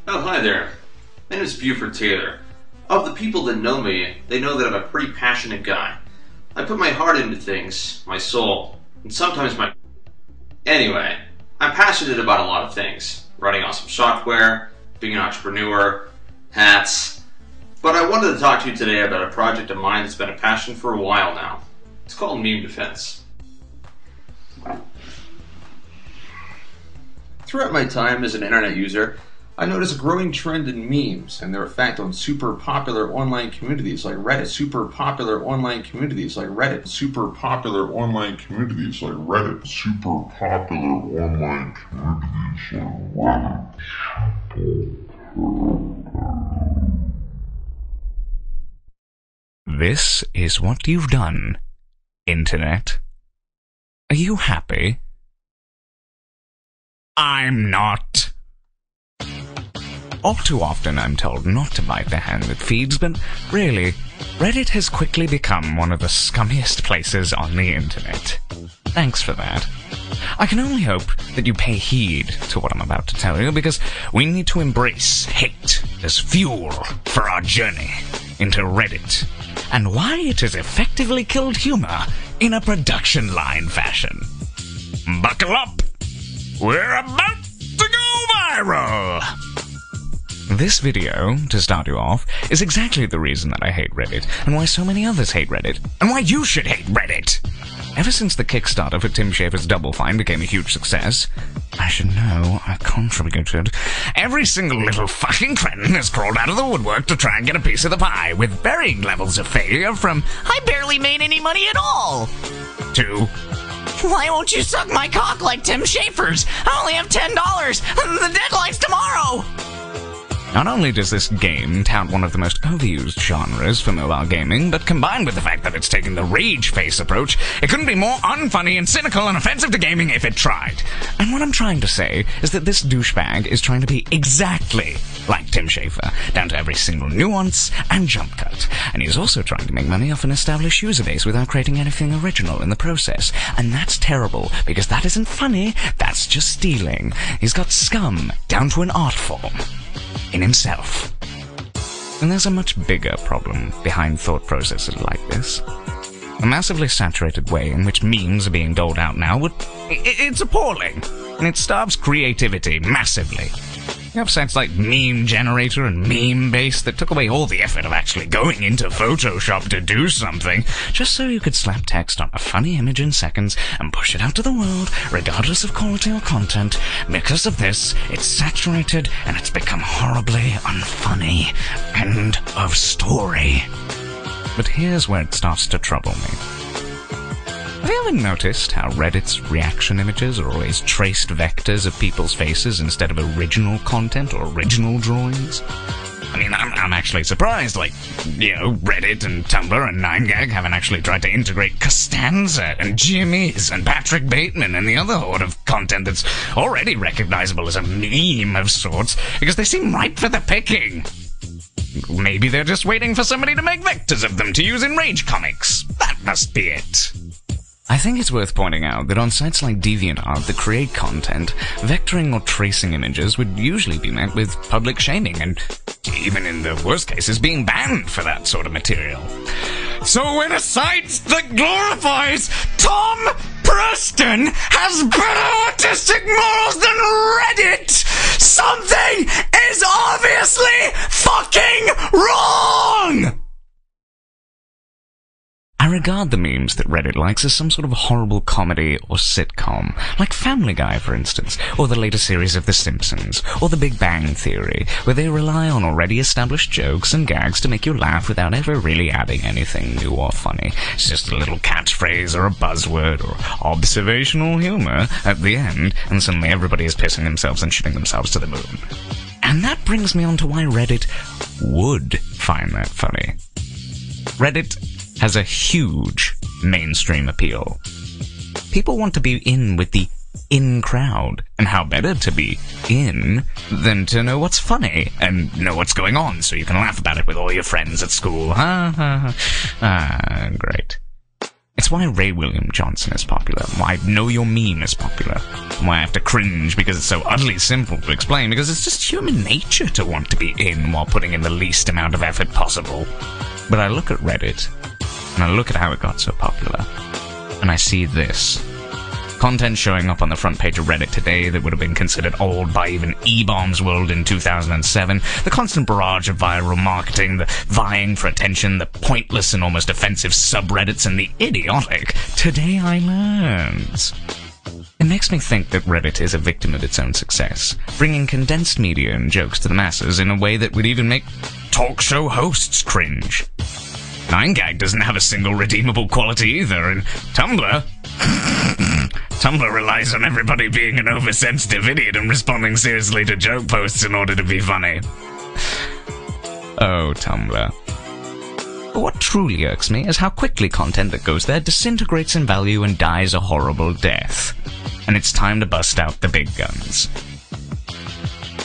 Oh, hi there. My name is Buford Taylor. Of the people that know me, they know that I'm a pretty passionate guy. I put my heart into things, my soul, and sometimes my... Anyway, I'm passionate about a lot of things. Running awesome software, being an entrepreneur, hats. But I wanted to talk to you today about a project of mine that's been a passion for a while now. It's called Meme Defense. Throughout my time as an internet user, I noticed a growing trend in memes and their effect on super popular online communities like Reddit. Super popular online communities like Reddit. Super popular online communities like Reddit. Super popular online communities like Reddit. This is what you've done, Internet. Are you happy? I'm not. All too often I'm told not to bite the hand that feeds, but really, Reddit has quickly become one of the scummiest places on the internet. Thanks for that. I can only hope that you pay heed to what I'm about to tell you, because we need to embrace hate as fuel for our journey into Reddit, and why it has effectively killed humor in a production line fashion. Buckle up! We're about to go viral! This video, to start you off, is exactly the reason that I hate Reddit, and why so many others hate Reddit, and why you should hate Reddit! Ever since the Kickstarter for Tim Schafer's Double Fine became a huge success, I should know I contributed. Every single little fucking cretin has crawled out of the woodwork to try and get a piece of the pie, with varying levels of failure from, I barely made any money at all, to, why won't you suck my cock like Tim Schafer's? I only have $10! The deadline's tomorrow! Not only does this game tout one of the most overused genres for mobile gaming, but combined with the fact that it's taking the rage face approach, it couldn't be more unfunny and cynical and offensive to gaming if it tried. And what I'm trying to say is that this douchebag is trying to be exactly like Tim Schafer, down to every single nuance and jump cut. And he's also trying to make money off an established user base without creating anything original in the process. And that's terrible, because that isn't funny, that's just stealing. He's got scum down to an art form in himself. And there's a much bigger problem behind thought processes like this. The massively saturated way in which memes are being doled out now it's appalling, and it starves creativity massively. You have sites like Meme Generator and Meme Base that took away all the effort of actually going into Photoshop to do something, just so you could slap text on a funny image in seconds and push it out to the world, regardless of quality or content. Because of this, it's saturated and it's become horribly unfunny. End of story. But here's where it starts to trouble me. Have you ever noticed how Reddit's reaction images are always traced vectors of people's faces instead of original content or original drawings? I mean, I'm actually surprised, Reddit and Tumblr and 9gag haven't actually tried to integrate Costanza and Jimmy's and Patrick Bateman and the other horde of content that's already recognizable as a meme of sorts, because they seem ripe for the picking. Maybe they're just waiting for somebody to make vectors of them to use in Rage comics. That must be it. I think it's worth pointing out that on sites like DeviantArt that create content, vectoring or tracing images would usually be met with public shaming and, even in the worst cases, being banned for that sort of material. So when a site that glorifies Tom Preston has better artistic morals than Reddit, something is obviously fucking wrong! I regard the memes that Reddit likes as some sort of horrible comedy or sitcom, like Family Guy, for instance, or the latest series of The Simpsons, or The Big Bang Theory, where they rely on already established jokes and gags to make you laugh without ever really adding anything new or funny. It's just a little catchphrase or a buzzword or observational humor at the end, and suddenly everybody is pissing themselves and shitting themselves to the moon. And that brings me on to why Reddit would find that funny. Reddit has a huge mainstream appeal. People want to be in with the in crowd, and how better to be in than to know what's funny and know what's going on so you can laugh about it with all your friends at school. Great. It's why Ray William Johnson is popular, why Know Your Meme is popular, and why I have to cringe because it's so utterly simple to explain, because it's just human nature to want to be in while putting in the least amount of effort possible. But I look at Reddit, and I look at how it got so popular, and I see this. Content showing up on the front page of Reddit today that would have been considered old by even E-Bomb's World in 2007, the constant barrage of viral marketing, the vying for attention, the pointless and almost offensive subreddits, and the idiotic "Today I Learned." It makes me think that Reddit is a victim of its own success, bringing condensed media and jokes to the masses in a way that would even make talk show hosts cringe. 9gag doesn't have a single redeemable quality either, and Tumblr... Tumblr relies on everybody being an oversensitive idiot and responding seriously to joke posts in order to be funny. Oh, Tumblr. But what truly irks me is how quickly content that goes there disintegrates in value and dies a horrible death. And it's time to bust out the big guns.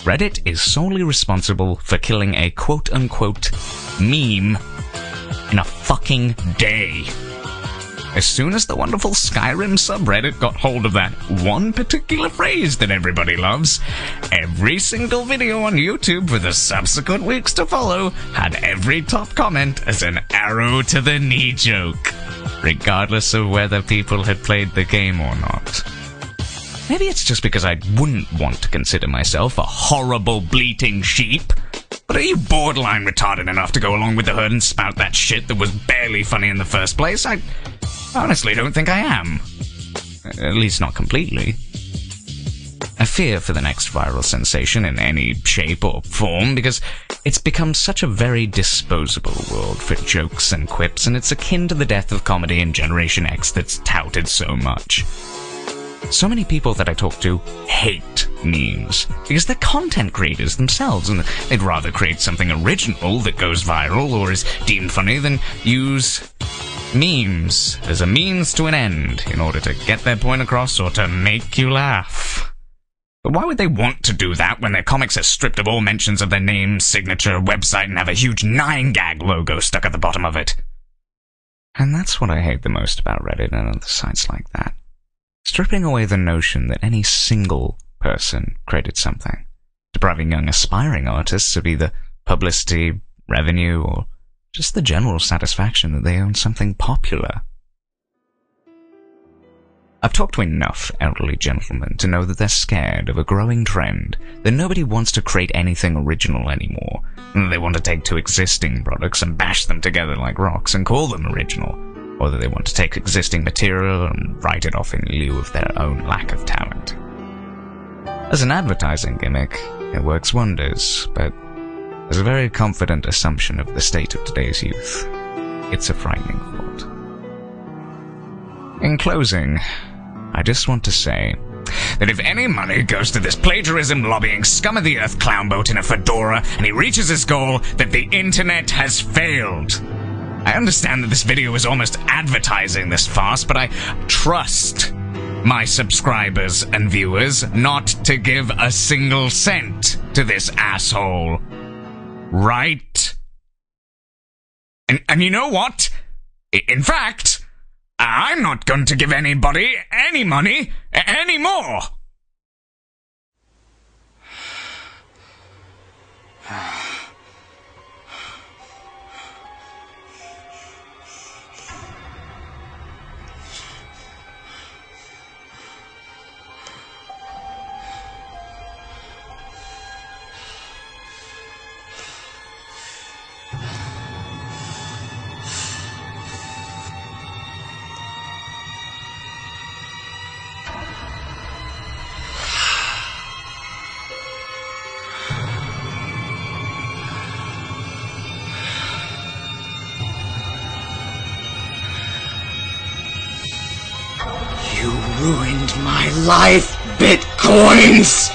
Reddit is solely responsible for killing a quote-unquote meme in a fucking day. As soon as the wonderful Skyrim subreddit got hold of that one particular phrase that everybody loves, every single video on YouTube for the subsequent weeks to follow had every top comment as an arrow to the knee joke, regardless of whether people had played the game or not. Maybe it's just because I wouldn't want to consider myself a horrible bleating sheep. But are you borderline retarded enough to go along with the herd and spout that shit that was barely funny in the first place? I honestly don't think I am. At least not completely. I fear for the next viral sensation in any shape or form, because it's become such a very disposable world for jokes and quips, and it's akin to the death of comedy in Generation X that's touted so much. So many people that I talk to hate memes, because they're content creators themselves, and they'd rather create something original that goes viral or is deemed funny than use memes as a means to an end in order to get their point across or to make you laugh. But why would they want to do that when their comics are stripped of all mentions of their name, signature, website, and have a huge 9gag logo stuck at the bottom of it? And that's what I hate the most about Reddit and other sites like that. Stripping away the notion that any single person created something, depriving young aspiring artists of either publicity, revenue, or just the general satisfaction that they own something popular. I've talked to enough elderly gentlemen to know that they're scared of a growing trend that nobody wants to create anything original anymore, and that they want to take two existing products and bash them together like rocks and call them original, or that they want to take existing material and write it off in lieu of their own lack of talent. As an advertising gimmick, it works wonders, but as a very confident assumption of the state of today's youth, it's a frightening thought. In closing, I just want to say that if any money goes to this plagiarism lobbying scum of the earth clownboat in a fedora and he reaches his goal, that the internet has failed. I understand that this video is almost advertising this farce, but I trust my subscribers and viewers not to give a single cent to this asshole. Right? And you know what? In fact, I'm not going to give anybody any money anymore. You ruined my life, Bitcoins!